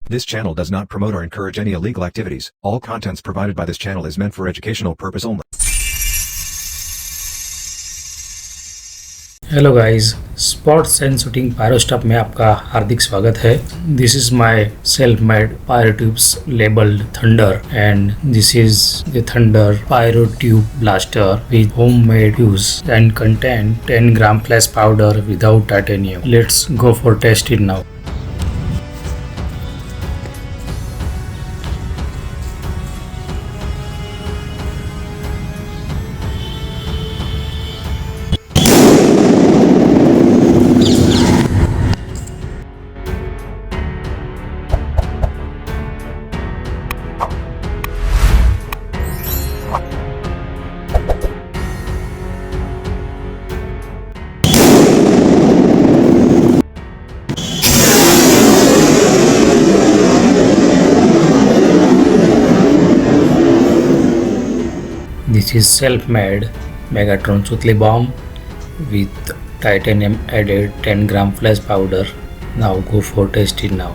This channel does not promote or encourage any illegal activities. All contents provided by this channel is meant for educational purpose only. Hello guys, spots and shooting pyro stop में आपका हार्दिक स्वागत है। This is my self made pyro tubes labelled thunder and this is the thunder pyro tube blaster with homemade fuse and contain 10 gram flash powder without titanium. Let's go for test it now. This is self-made Megatron Sutli bomb with titanium added 10 gram flash powder. Now go for taste it now.